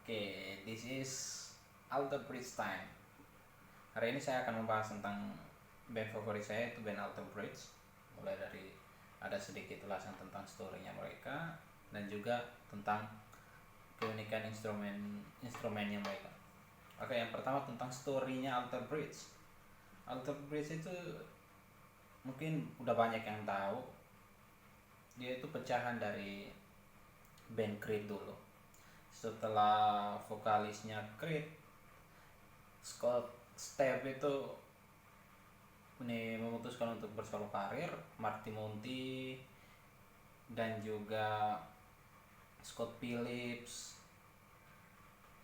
Oke, this is Alter Bridge time. Hari ini saya akan membahas tentang band favorit saya, itu band Alter Bridge. Mulai dari ada sedikit ulasan tentang story-nya mereka dan juga tentang keunikan instrumennya mereka. Oke, yang pertama tentang story-nya Alter Bridge. Alter Bridge itu mungkin udah banyak yang tahu. Dia itu pecahan dari band Creed dulu. Setelah vokalisnya Creed, Scott Stapp itu memutuskan untuk bersolo karir. Marty Monty dan juga Scott Phillips,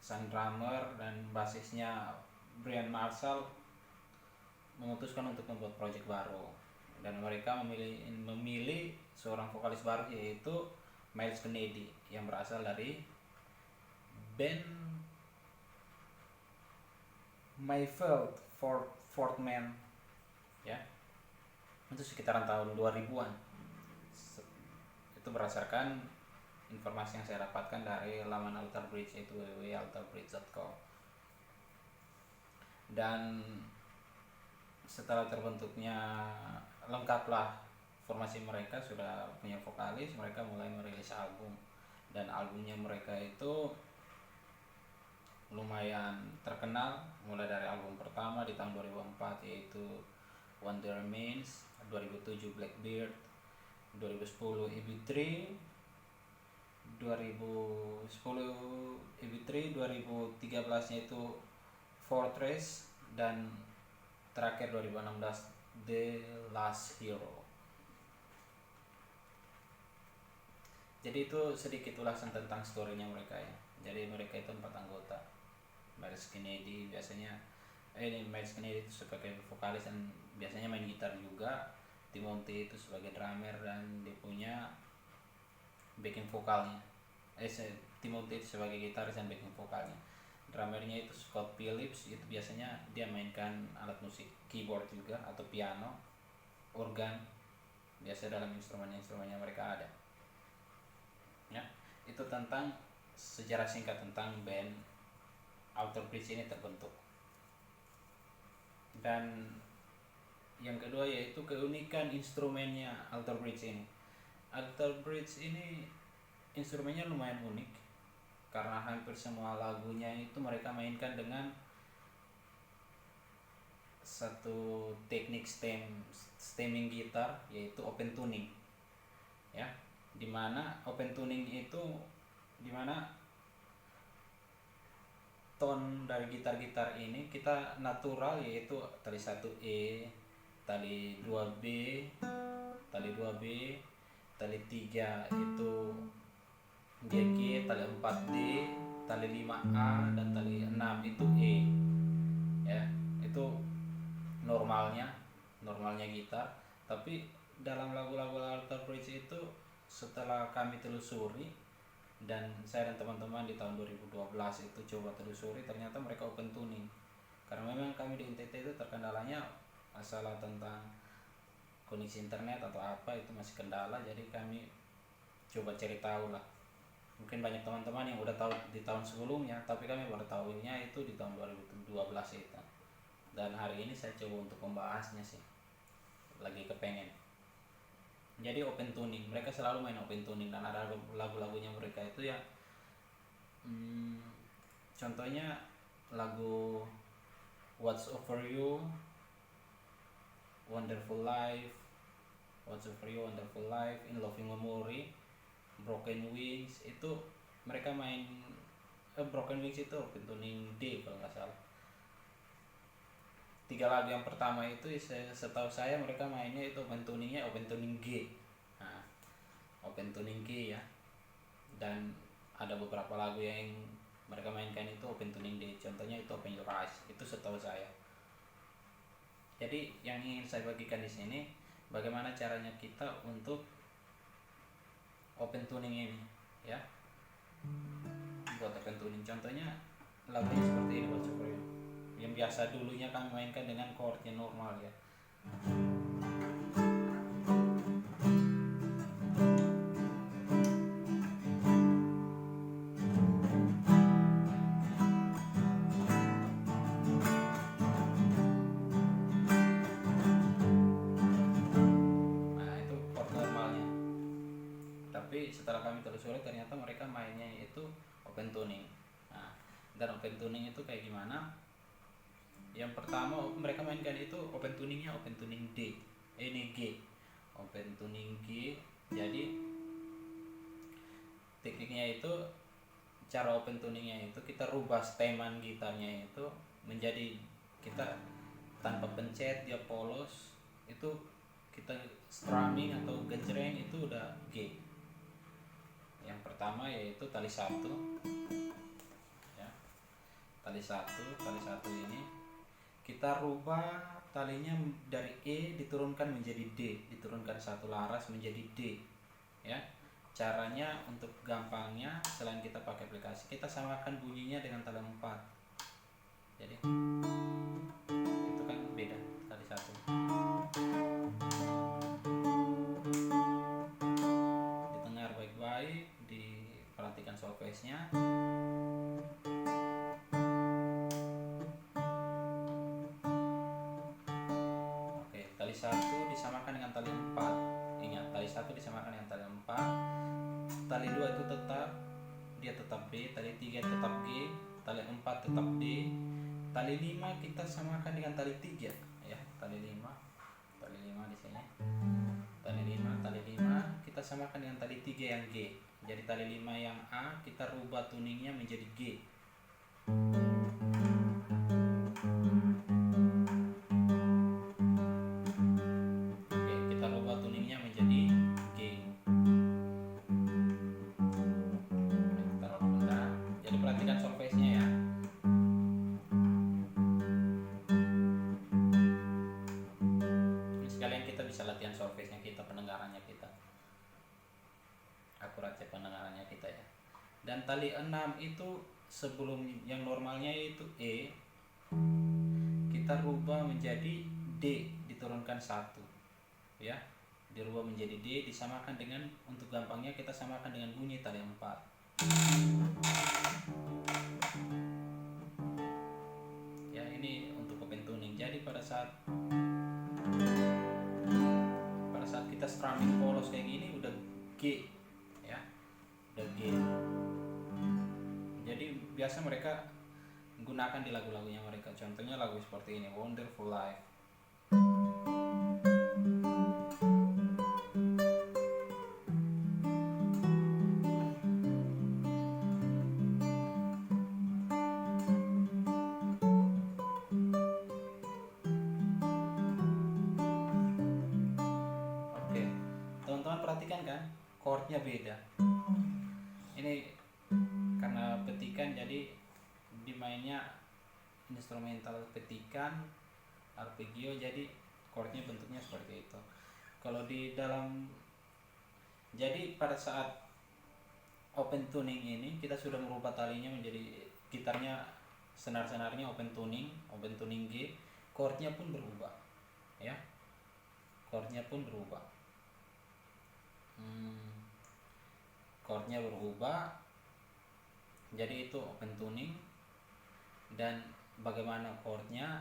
sang drummer dan basisnya Brian Marshall memutuskan untuk membuat project baru, dan mereka memilih seorang vokalis baru, yaitu Myles Kennedy, yang berasal dari band Mayfield Fourth Man, ya, itu sekitaran tahun 2000-an. Itu berdasarkan informasi yang saya dapatkan dari laman Alter Bridge, yaitu www.alterbridge.com. Dan setelah terbentuknya lengkaplah formasi mereka, sudah punya vokalis, mereka mulai merilis album, dan albumnya mereka itu lumayan terkenal, mulai dari album pertama di tahun 2004 yaitu Wonder Remains, 2007 Blackbeard, 2010 EB3, 2013 nya itu Fortress, dan terakhir 2016 The Last Hero. Jadi itu sedikit ulasan tentang story-nya mereka, ya. Jadi mereka itu 4 anggota. Myles Kennedy Myles Kennedy itu sebagai vokalis dan biasanya main gitar juga. Timothy itu sebagai drummer dan dia punya backing vokalnya. Timothy itu sebagai gitaris dan backing vokalnya. Drummernya itu Scott Phillips, itu biasanya dia mainkan alat musik keyboard juga atau piano, organ, biasa dalam instrumennya mereka ada. Ya, itu tentang sejarah singkat tentang band Alter Bridge ini terbentuk. Dan yang kedua yaitu keunikan instrumennya Alter Bridge ini. Alter Bridge ini instrumennya lumayan unik karena hampir semua lagunya itu mereka mainkan dengan satu teknik stemming gitar, yaitu open tuning, ya, dimana open tuning itu dimana tone dari gitar-gitar ini kita natural, yaitu tali 1E, tali 2B, tali 2B, tali 3 itu G, tali 4D, tali 5A, dan tali 6 itu E. Ya, itu normalnya gitar. Tapi dalam lagu-lagu Alter Bridge itu setelah kami telusuri, dan saya dan teman-teman di tahun 2012 itu coba telusuri, ternyata mereka open tuning. Karena memang kami di NTT itu terkendalanya masalah tentang koneksi internet atau apa, itu masih kendala, jadi kami coba cari tahu lah. Mungkin banyak teman-teman yang udah tahu di tahun sebelumnya, tapi kami baru tahunya itu di tahun 2012 itu. Dan hari ini saya coba untuk membahasnya sih, lagi kepengen. Jadi open tuning, mereka selalu main open tuning, dan ada lagu-lagunya mereka itu ya, contohnya lagu What's Over You, Wonderful Life, In Loving Memory, Broken Wings, itu mereka main Broken Wings itu open tuning D kalau nggak salah. 3 lagu yang pertama itu setahu saya mereka mainnya itu open tuning G. Nah, open tuning G, ya. Dan ada beberapa lagu yang mereka mainkan itu open tuning D. Contohnya itu Open Your Eyes, itu setahu saya. Jadi yang ingin saya bagikan di sini, bagaimana caranya kita untuk open tuning ini, ya. Buat open tuning, contohnya lagunya seperti ini, What's Over You, yang biasa dulunya kami mainkan dengan chordnya normal, ya. setelah kami telusuri ternyata mereka mainnya itu open tuning. Nah, dan open tuning itu kayak gimana? Yang pertama mereka mainkan itu open tuningnya open tuning D, ini G, open tuning G. Jadi tekniknya itu, cara open tuningnya itu kita rubah steman gitarnya itu menjadi, kita tanpa pencet dia polos, itu kita strumming atau gejreng itu udah G. Yang pertama yaitu tali satu, ya, tali satu ini kita rubah talinya dari E diturunkan menjadi D, diturunkan satu laras menjadi D, ya. Caranya untuk gampangnya, selain kita pakai aplikasi, kita samakan bunyinya dengan tali 4. Jadi itu kan beda tali satu. Didengar baik-baik, diperhatikan solfege-nya. Oke, tali satu disamakan dengan tali 4. Ingat, tali satu disamakan dengan tali 4. Tali 2 itu tetap B, tali 3 tetap G, tali 4 tetap D, tali 5 kita samakan dengan tali 3, ya, tali 5 di sini. Tali 5 kita samakan dengan tali 3 yang G. Jadi tali 5 yang A kita rubah tuningnya menjadi G. Oke, kita rubah tuningnya menjadi G. Jadi perhatikan solfege-nya ya. Ini sekalian kita bisa latihan solfege-nya kita, pendengarannya kita. Akuratnya pendengarannya kita ya. Dan tali 6 itu sebelum yang normalnya itu E, kita rubah menjadi D, diturunkan 1, ya, dirubah menjadi D, disamakan dengan, untuk gampangnya kita samakan dengan bunyi tali 4. Ya, ini untuk open tuning. Jadi pada saat kita strumming polos kayak gini udah G, ya, udah G. Jadi biasa mereka gunakan di lagu-lagunya mereka. Contohnya lagu seperti ini, Wonderful Life. Oke, teman-teman perhatikan kan, chordnya beda. Ini karena petikan, jadi dimainnya instrumental petikan, arpeggio, jadi chordnya bentuknya seperti itu. Kalau di dalam, jadi pada saat open tuning ini kita sudah merubah talinya menjadi, gitarnya, senar-senarnya open tuning G, chordnya pun berubah, ya, chordnya pun berubah. Chordnya berubah, jadi itu open tuning. Dan bagaimana chordnya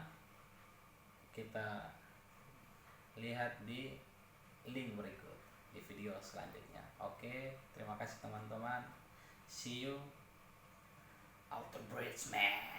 kita lihat di link berikut di video selanjutnya. Oke, terima kasih teman-teman. See you out the bridge, man.